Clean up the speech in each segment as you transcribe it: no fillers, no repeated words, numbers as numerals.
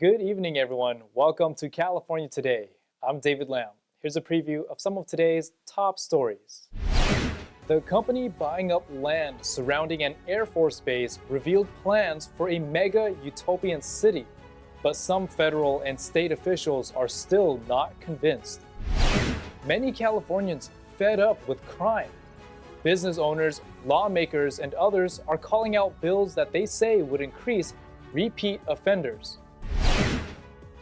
Good evening, everyone. Welcome to California Today. I'm David Lam. Here's a preview of some of today's top stories. The company buying up land surrounding an Air Force base revealed plans for a mega utopian city, but some federal and state officials are still not convinced. Many Californians fed up with crime. Business owners, lawmakers, and others are calling out bills that they say would increase repeat offenders.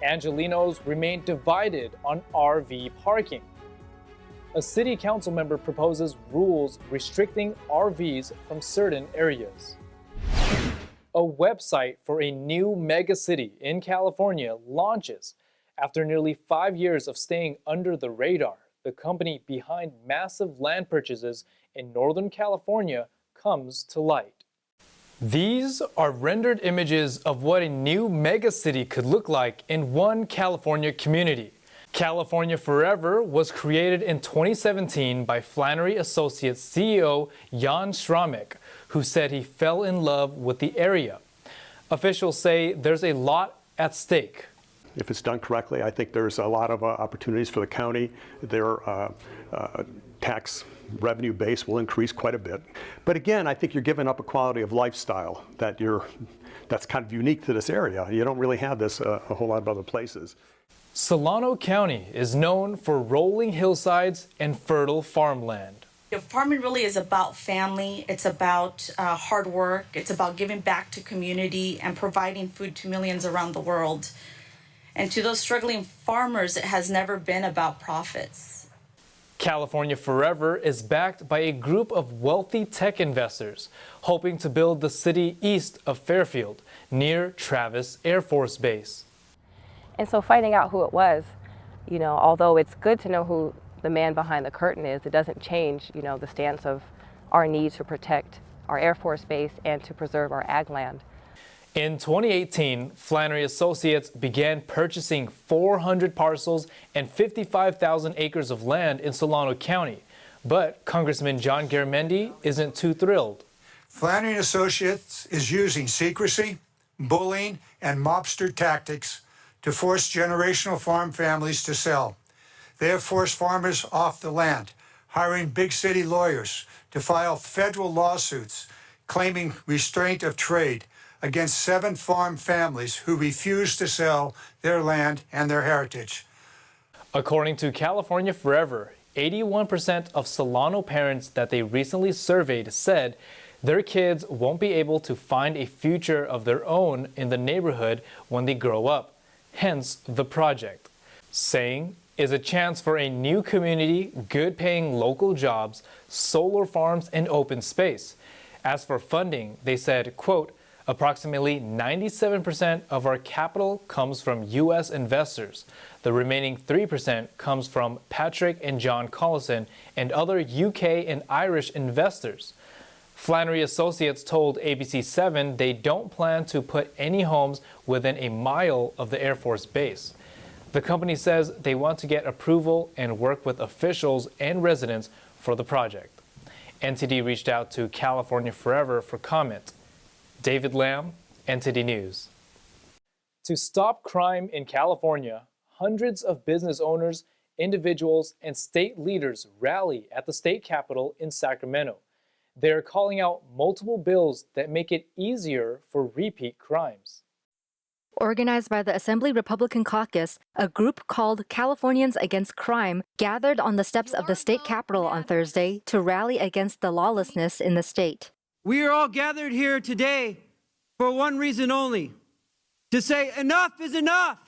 Angelenos remain divided on RV parking. A city council member proposes rules restricting RVs from certain areas. A website for a new megacity in California launches after nearly 5 years of staying under the radar. The company behind massive land purchases in Northern California comes to light. These are rendered images of what a new megacity could look like in one California community. California Forever was created in 2017 by Flannery Associates CEO Jan Schramek, who said he fell in love with the area. Officials say there's a lot at stake. If it's done correctly, I think there's a lot of opportunities for the county. Their tax revenue base will increase quite a bit. But again, I think you're giving up a quality of lifestyle that's kind of unique to this area. You don't really have this a whole lot of other places. Solano County is known for rolling hillsides and fertile farmland. Farming really is about family. It's about hard work. It's about giving back to community and providing food to millions around the world. And to those struggling farmers, it has never been about profits. California Forever is backed by a group of wealthy tech investors hoping to build the city east of Fairfield, near Travis Air Force Base. And so finding out who it was, although it's good to know who the man behind the curtain is, it doesn't change, the stance of our need to protect our Air Force Base and to preserve our ag land. In 2018, Flannery Associates began purchasing 400 parcels and 55,000 acres of land in Solano County. But Congressman John Garamendi isn't too thrilled. Flannery Associates is using secrecy, bullying, and mobster tactics to force generational farm families to sell. They have forced farmers off the land, hiring big city lawyers to file federal lawsuits claiming restraint of trade against 7 farm families who refuse to sell their land and their heritage. According to California Forever, 81% of Solano parents that they recently surveyed said their kids won't be able to find a future of their own in the neighborhood when they grow up. Hence the project, saying is a chance for a new community, good-paying local jobs, solar farms, and open space. As for funding, they said, quote, approximately 97% of our capital comes from U.S. investors. The remaining 3% comes from Patrick and John Collison and other UK and Irish investors. Flannery Associates told ABC7 they don't plan to put any homes within a mile of the Air Force Base. The company says they want to get approval and work with officials and residents for the project. NTD reached out to California Forever for comment. David Lam, NTD News. To stop crime in California, hundreds of business owners, individuals, and state leaders rally at the state capitol in Sacramento. They are calling out multiple bills that make it easier for repeat crimes. Organized by the Assembly Republican Caucus, a group called Californians Against Crime gathered on the steps of the state capitol on Thursday to rally against the lawlessness in the state. We are all gathered here today for one reason only, to say enough is enough.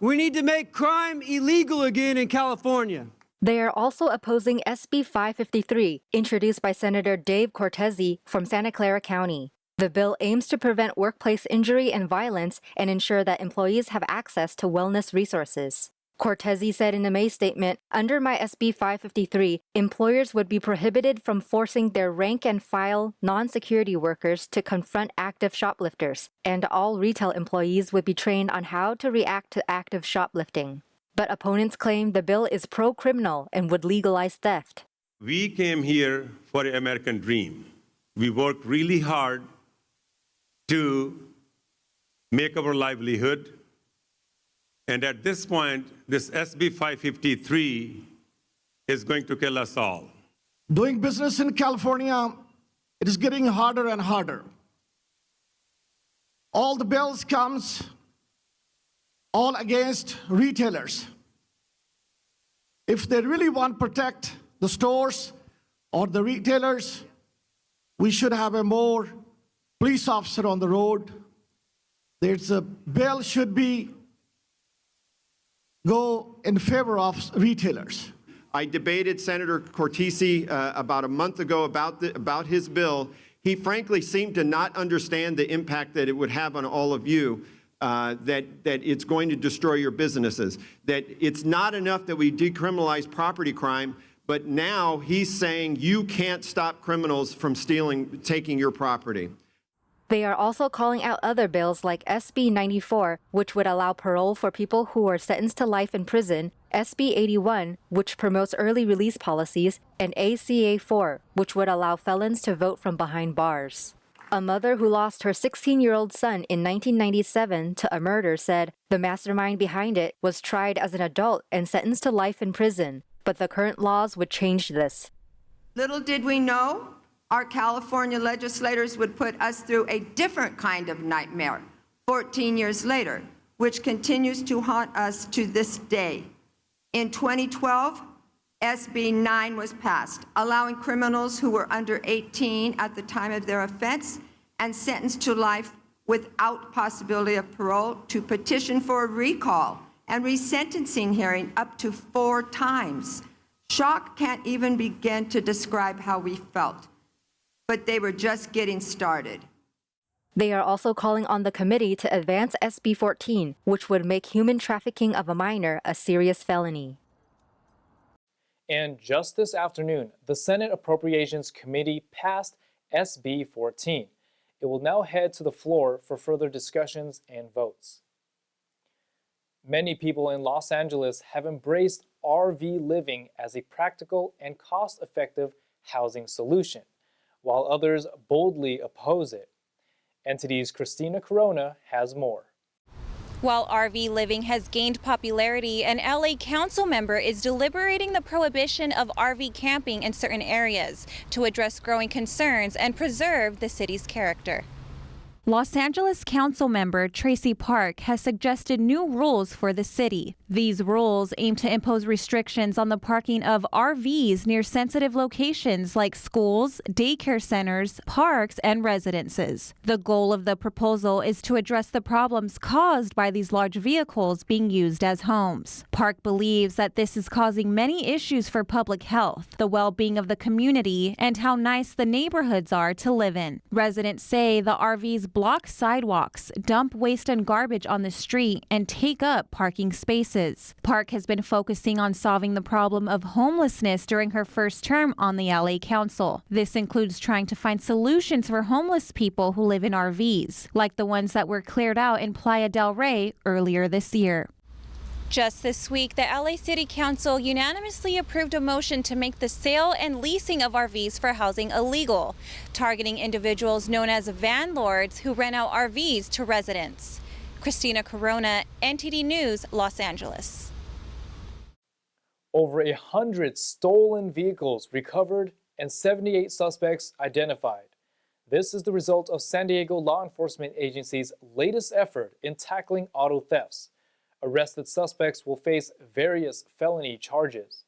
We need to make crime illegal again in California. They are also opposing SB 553, introduced by Senator Dave Cortese from Santa Clara County. The bill aims to prevent workplace injury and violence and ensure that employees have access to wellness resources. Cortese said in a May statement, under my SB 553, employers would be prohibited from forcing their rank-and-file non-security workers to confront active shoplifters, and all retail employees would be trained on how to react to active shoplifting. But opponents claim the bill is pro-criminal and would legalize theft. We came here for the American dream. We worked really hard to make our livelihood. And at this point, this SB 553 is going to kill us all. Doing business in California, it is getting harder and harder. All the bills comes all against retailers. If they really want to protect the stores or the retailers, we should have a more police officer on the road. There's a bill should be go in favor of retailers. I debated Senator Cortese about a month ago about his bill. He frankly seemed to not understand the impact that it would have on all of you, that it's going to destroy your businesses, that it's not enough that we decriminalize property crime, but now he's saying you can't stop criminals from taking your property. They are also calling out other bills like SB 94, which would allow parole for people who are sentenced to life in prison, SB 81, which promotes early release policies, and ACA 4, which would allow felons to vote from behind bars. A mother who lost her 16-year-old son in 1997 to a murder said the mastermind behind it was tried as an adult and sentenced to life in prison, but the current laws would change this. Little did we know our California legislators would put us through a different kind of nightmare 14 years later, which continues to haunt us to this day. In 2012, SB 9 was passed, allowing criminals who were under 18 at the time of their offense and sentenced to life without possibility of parole to petition for a recall and resentencing hearing up to 4 times. Shock can't even begin to describe how we felt. But they were just getting started. They are also calling on the committee to advance SB 14, which would make human trafficking of a minor a serious felony. And just this afternoon, the Senate Appropriations Committee passed SB 14. It will now head to the floor for further discussions and votes. Many people in Los Angeles have embraced RV living as a practical and cost-effective housing solution, while others boldly oppose it. NTD's Christina Corona has more. While RV living has gained popularity, an LA council member is deliberating the prohibition of RV camping in certain areas to address growing concerns and preserve the city's character. Los Angeles Council member Tracy Park has suggested new rules for the city. These rules aim to impose restrictions on the parking of RVs near sensitive locations like schools, daycare centers, parks, and residences. The goal of the proposal is to address the problems caused by these large vehicles being used as homes. Park believes that this is causing many issues for public health, the well-being of the community, and how nice the neighborhoods are to live in. Residents say the RVs block sidewalks, dump waste and garbage on the street, and take up parking spaces. Park has been focusing on solving the problem of homelessness during her first term on the LA Council. This includes trying to find solutions for homeless people who live in RVs, like the ones that were cleared out in Playa del Rey earlier this year. Just this week, the LA City Council unanimously approved a motion to make the sale and leasing of RVs for housing illegal, targeting individuals known as van lords who rent out RVs to residents. Christina Corona, NTD News, Los Angeles. Over 100 stolen vehicles recovered and 78 suspects identified. This is the result of San Diego law enforcement agency's latest effort in tackling auto thefts. Arrested suspects will face various felony charges.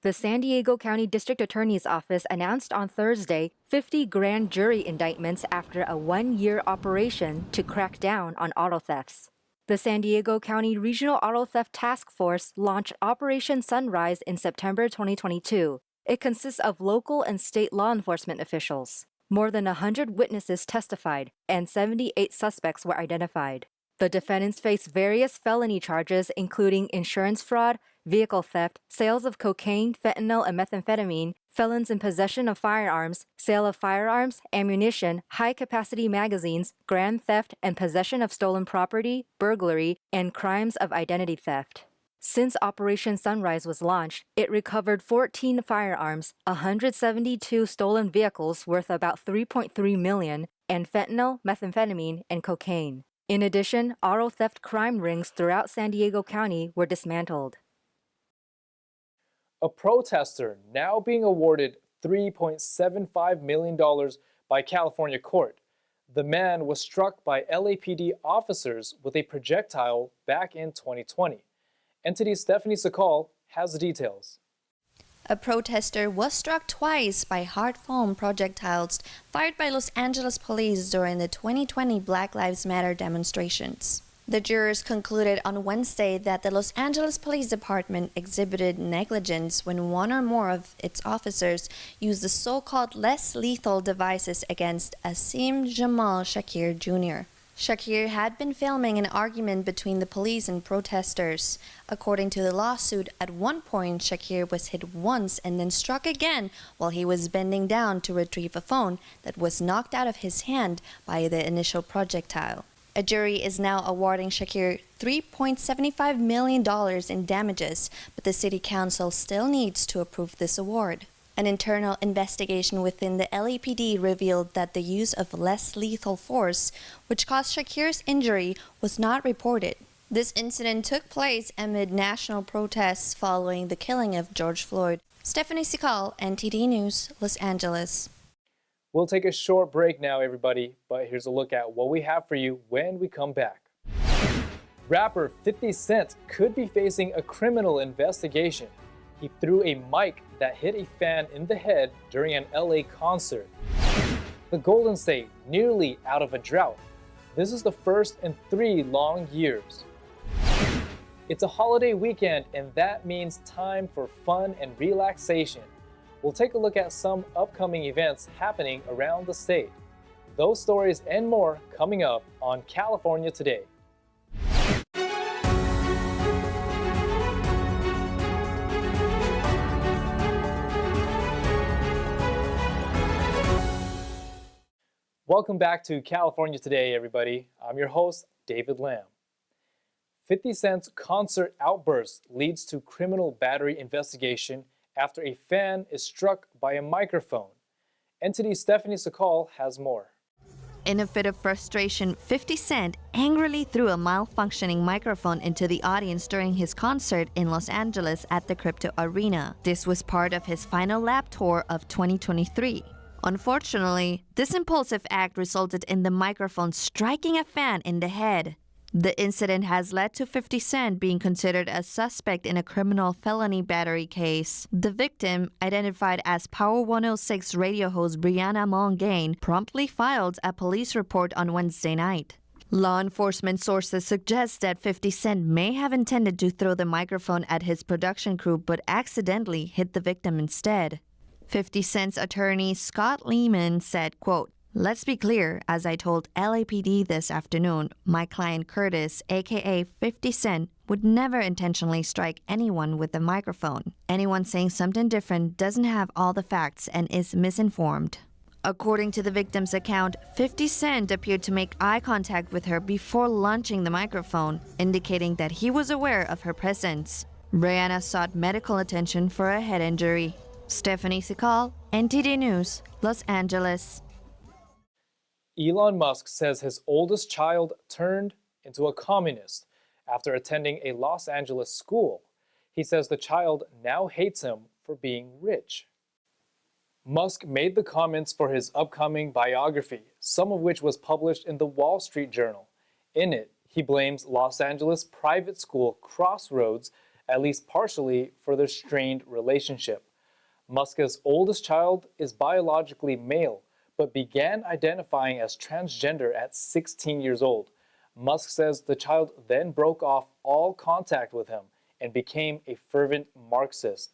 The San Diego County District Attorney's Office announced on Thursday 50 grand jury indictments after a 1-year operation to crack down on auto thefts. The San Diego County Regional Auto Theft Task Force launched Operation Sunrise in September 2022. It consists of local and state law enforcement officials. More than 100 witnesses testified, and 78 suspects were identified. The defendants face various felony charges, including insurance fraud, vehicle theft, sales of cocaine, fentanyl, and methamphetamine, felons in possession of firearms, sale of firearms, ammunition, high-capacity magazines, grand theft, and possession of stolen property, burglary, and crimes of identity theft. Since Operation Sunrise was launched, it recovered 14 firearms, 172 stolen vehicles worth about $3.3 million, and fentanyl, methamphetamine, and cocaine. In addition, auto theft crime rings throughout San Diego County were dismantled. A protester now being awarded $3.75 million by California court. The man was struck by LAPD officers with a projectile back in 2020. NTD's Stephanie Sakal has the details. A protester was struck twice by hard foam projectiles fired by Los Angeles police during the 2020 Black Lives Matter demonstrations. The jurors concluded on Wednesday that the Los Angeles Police Department exhibited negligence when one or more of its officers used the so-called less lethal devices against Asim Jamal Shakir Jr. Shakir had been filming an argument between the police and protesters. According to the lawsuit, at one point Shakir was hit once and then struck again while he was bending down to retrieve a phone that was knocked out of his hand by the initial projectile. A jury is now awarding Shakir $3.75 million in damages, but the city council still needs to approve this award. An internal investigation within the LAPD revealed that the use of less lethal force, which caused Shakir's injury, was not reported. This incident took place amid national protests following the killing of George Floyd. Stephanie Sikal, NTD News, Los Angeles. We'll take a short break now, everybody, but here's a look at what we have for you when we come back. Rapper 50 Cent could be facing a criminal investigation. He threw a mic that hit a fan in the head during an LA concert. The Golden State nearly out of a drought. This is the first in 3 long years. It's a holiday weekend, and that means time for fun and relaxation. We'll take a look at some upcoming events happening around the state. Those stories and more coming up on California Today. Welcome back to California Today, everybody. I'm your host, David Lamb. 50 Cent's concert outburst leads to criminal battery investigation after a fan is struck by a microphone. NTD's Stephanie Sakal has more. In a fit of frustration, 50 Cent angrily threw a malfunctioning microphone into the audience during his concert in Los Angeles at the Crypto Arena. This was part of his final lap tour of 2023. Unfortunately, this impulsive act resulted in the microphone striking a fan in the head. The incident has led to 50 Cent being considered a suspect in a criminal felony battery case. The victim, identified as Power 106 radio host Brianna Mongain, promptly filed a police report on Wednesday night. Law enforcement sources suggest that 50 Cent may have intended to throw the microphone at his production crew but accidentally hit the victim instead. 50 Cent's attorney Scott Lehman said, quote, "Let's be clear, as I told LAPD this afternoon, my client Curtis, aka 50 Cent, would never intentionally strike anyone with a microphone. Anyone saying something different doesn't have all the facts and is misinformed." According to the victim's account, 50 Cent appeared to make eye contact with her before launching the microphone, indicating that he was aware of her presence. Brianna sought medical attention for a head injury. Stephanie Sikal, NTD News, Los Angeles. Elon Musk says his oldest child turned into a communist after attending a Los Angeles school. He says the child now hates him for being rich. Musk made the comments for his upcoming biography, some of which was published in the Wall Street Journal. In it, he blames Los Angeles private school Crossroads, at least partially, for their strained relationship. Musk's oldest child is biologically male, but began identifying as transgender at 16 years old. Musk says the child then broke off all contact with him and became a fervent Marxist.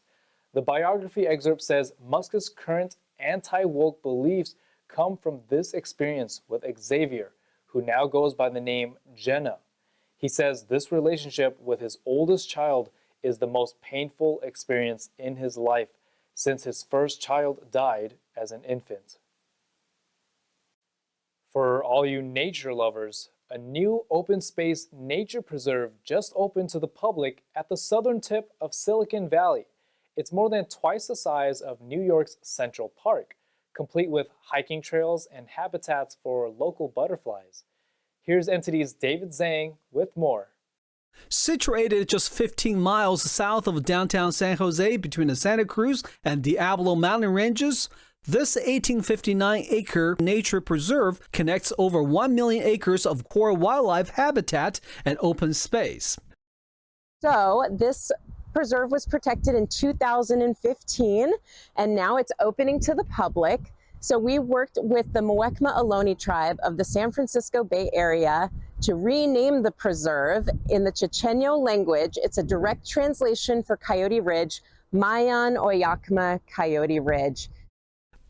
The biography excerpt says Musk's current anti-woke beliefs come from this experience with Xavier, who now goes by the name Jenna. He says this relationship with his oldest child is the most painful experience in his life since his first child died as an infant. For all you nature lovers, a new open space nature preserve just opened to the public at the southern tip of Silicon Valley. It's more than twice the size of New York's Central Park, complete with hiking trails and habitats for local butterflies. Here's NTD's David Zhang with more. Situated just 15 miles south of downtown San Jose between the Santa Cruz and Diablo mountain ranges, this 1859-acre nature preserve connects over 1 million acres of core wildlife habitat and open space. So this preserve was protected in 2015, and now it's opening to the public. So we worked with the Muwekma Ohlone tribe of the San Francisco Bay Area to rename the preserve in the Chochenyo language. It's a direct translation for Coyote Ridge, Mayan Oyakma Coyote Ridge.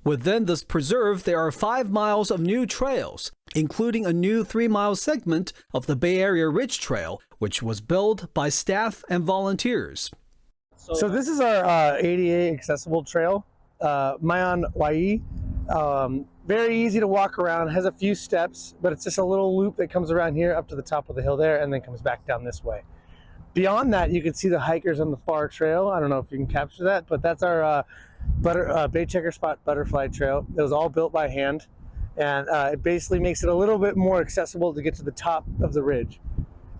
Within this preserve, there are 5 miles of new trails, including a new 3-mile segment of the Bay Area Ridge Trail, which was built by staff and volunteers. So this is our ADA accessible trail, Mayan Wai. Very easy to walk around, has a few steps, but it's just a little loop that comes around here up to the top of the hill there and then comes back down this way. Beyond that, you can see the hikers on the far trail. I don't know if you can capture that, but that's our Bay Checker Spot Butterfly Trail. It was all built by hand, and it basically makes it a little bit more accessible to get to the top of the ridge.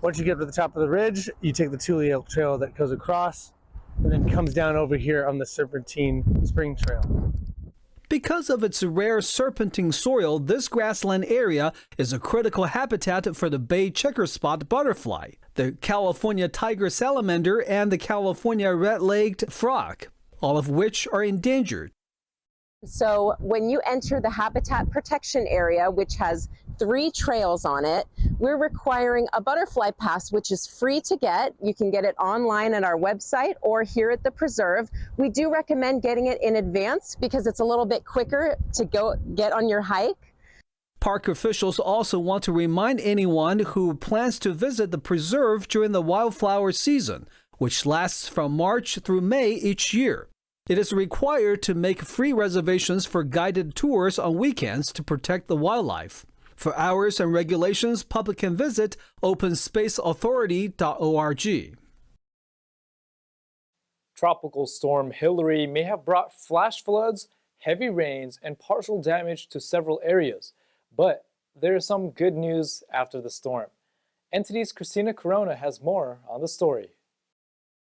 Once you get to the top of the ridge, you take the Tulio Trail that goes across and then comes down over here on the Serpentine Spring Trail. Because of its rare serpentine soil, this grassland area is a critical habitat for the Bay Checker Spot butterfly, the California tiger salamander, and the California red-legged frog, all of which are endangered. So when you enter the habitat protection area, which has 3 trails on it, we're requiring a butterfly pass, which is free to get. You can get it online at our website or here at the preserve. We do recommend getting it in advance because it's a little bit quicker to go get on your hike. Park officials also want to remind anyone who plans to visit the preserve during the wildflower season, which lasts from March through May each year. It is required to make free reservations for guided tours on weekends to protect the wildlife. For hours and regulations, public can visit openspaceauthority.org. Tropical storm Hillary may have brought flash floods, heavy rains, and partial damage to several areas. But there is some good news after the storm. NTD's Christina Corona has more on the story.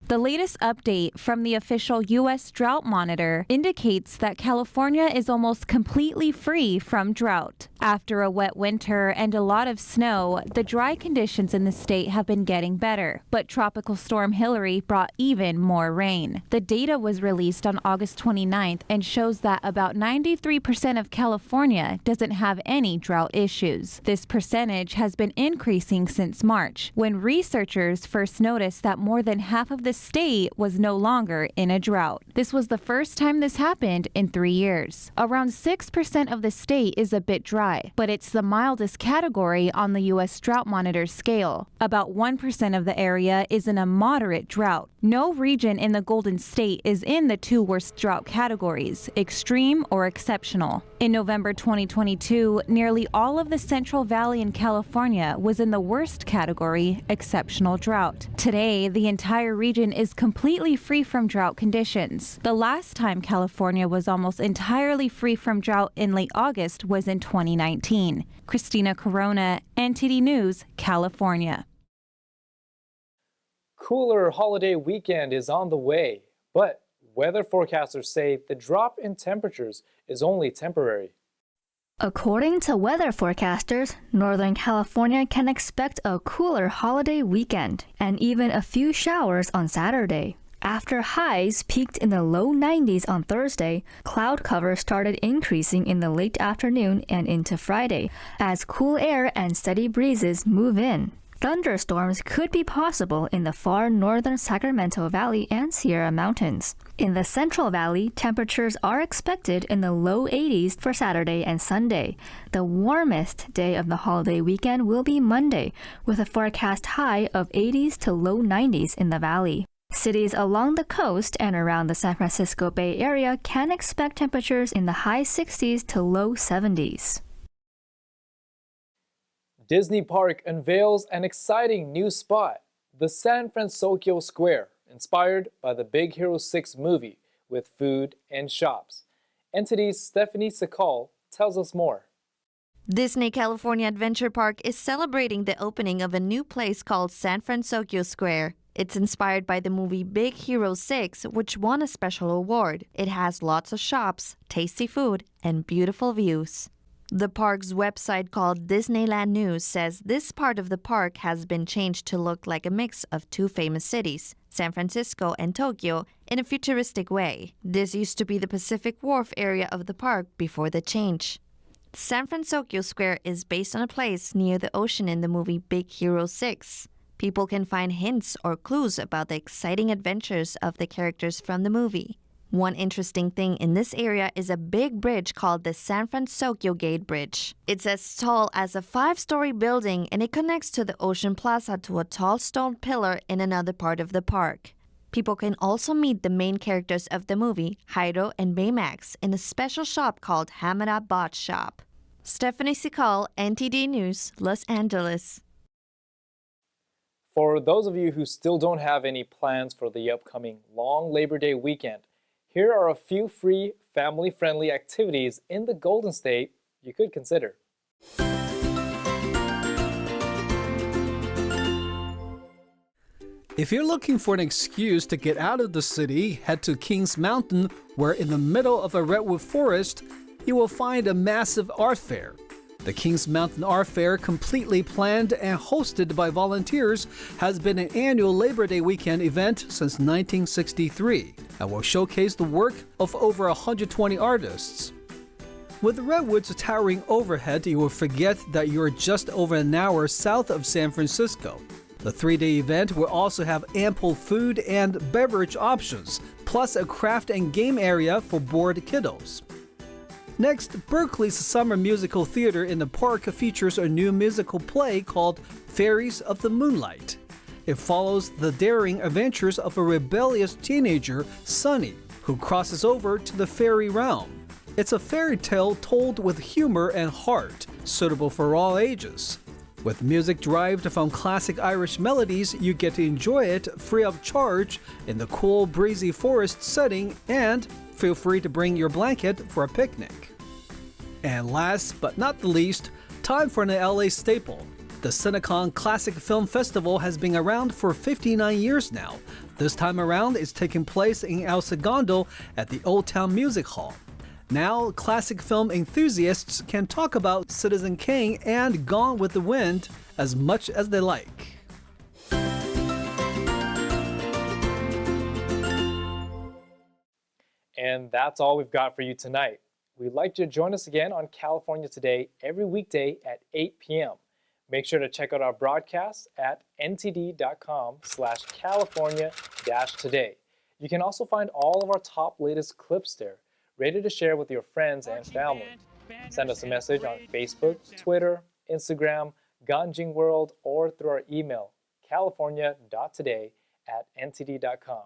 The latest update from the official U.S. Drought Monitor indicates that California is almost completely free from drought. After a wet winter and a lot of snow, the dry conditions in the state have been getting better. But Tropical Storm Hillary brought even more rain. The data was released on August 29th and shows that about 93% of California doesn't have any drought issues. This percentage has been increasing since March, when researchers first noticed that more than half of the state was no longer in a drought. This was the first time this happened in 3 years. Around 6% of the state is a bit dry, but it's the mildest category on the U.S. Drought Monitor scale. About 1% of the area is in a moderate drought. No region in the Golden State is in the 2 worst drought categories, extreme or exceptional. In November 2022, nearly all of the Central Valley in California was in the worst category, exceptional drought. Today, the entire region is completely free from drought conditions. The last time California was almost entirely free from drought in late August was in 2019. Christina Corona, NTD News, California. Cooler holiday weekend is on the way, but weather forecasters say the drop in temperatures is only temporary. According to weather forecasters, Northern California can expect a cooler holiday weekend and even a few showers on Saturday. After highs peaked in the low 90s on Thursday, cloud cover started increasing in the late afternoon and into Friday as cool air and steady breezes move in. Thunderstorms could be possible in the far northern Sacramento Valley and Sierra Mountains. In the Central Valley, temperatures are expected in the low 80s for Saturday and Sunday. The warmest day of the holiday weekend will be Monday, with a forecast high of 80s to low 90s in the valley. Cities along the coast and around the San Francisco Bay Area can expect temperatures in the high 60s to low 70s. Disney Park unveils an exciting new spot, the San Fransokyo Square, inspired by the Big Hero 6 movie, with food and shops. NTD's Stephanie Sakal tells us more. Disney California Adventure Park is celebrating the opening of a new place called San Fransokyo Square. It's inspired by the movie Big Hero 6, which won a special award. It has lots of shops, tasty food, and beautiful views. The park's website called Disneyland News says this part of the park has been changed to look like a mix of two famous cities, San Francisco and Tokyo, in a futuristic way. This used to be the Pacific Wharf area of the park before the change. San Fransokyo Square is based on a place near the ocean in the movie Big Hero 6. People can find hints or clues about the exciting adventures of the characters from the movie. One interesting thing in this area is a big bridge called the San Fransokyo Gate Bridge. It's as tall as a 5-story building and it connects to the Ocean Plaza to a tall stone pillar in another part of the park. People can also meet the main characters of the movie, Jairo and Baymax, in a special shop called Hamada Bot Shop. Stephanie Sikal, NTD News, Los Angeles. For those of you who still don't have any plans for the upcoming long Labor Day weekend, here are a few free, family-friendly activities in the Golden State you could consider. If you're looking for an excuse to get out of the city, head to Kings Mountain, where in the middle of a redwood forest, you will find a massive art fair. The Kings Mountain Art Fair, completely planned and hosted by volunteers, has been an annual Labor Day weekend event since 1963 and will showcase the work of over 120 artists. With the redwoods towering overhead, you will forget that you're just over an hour south of San Francisco. The 3-day event will also have ample food and beverage options, plus a craft and game area for bored kiddos. Next, Berkeley's Summer Musical Theater in the park features a new musical play called Fairies of the Moonlight. It follows the daring adventures of a rebellious teenager, Sunny, who crosses over to the fairy realm. It's a fairy tale told with humor and heart, suitable for all ages. With music derived from classic Irish melodies, you get to enjoy it free of charge in the cool, breezy forest setting, and feel free to bring your blanket for a picnic. And last but not the least, time for an LA staple. The Cinecon Classic Film Festival has been around for 59 years now. This time around, it's taking place in El Segundo at the Old Town Music Hall. Now, classic film enthusiasts can talk about Citizen Kane and Gone with the Wind as much as they like. And that's all we've got for you tonight. We'd like you to join us again on California Today every weekday at 8 p.m. Make sure to check out our broadcasts at ntd.com/California-today. You can also find all of our top latest clips there, ready to share with your friends and family. Send us a message on Facebook, Twitter, Instagram, Ganjing World, or through our email, california.today@ntd.com.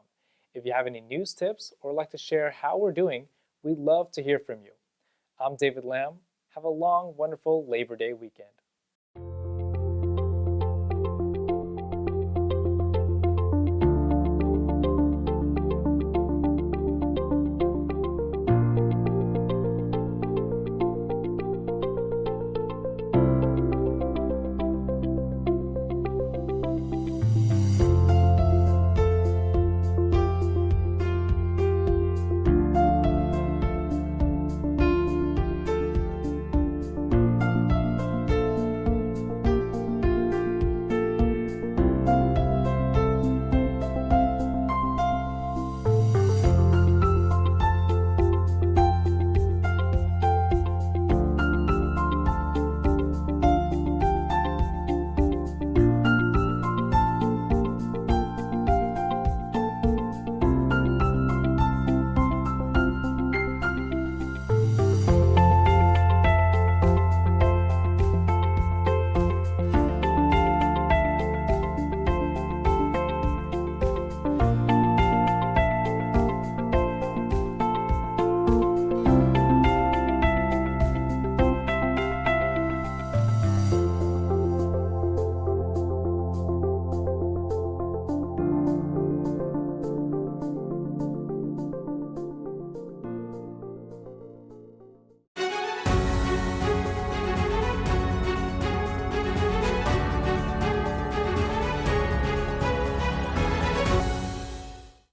If you have any news tips or like to share how we're doing, we'd love to hear from you. I'm David Lamb. Have a long, wonderful Labor Day weekend.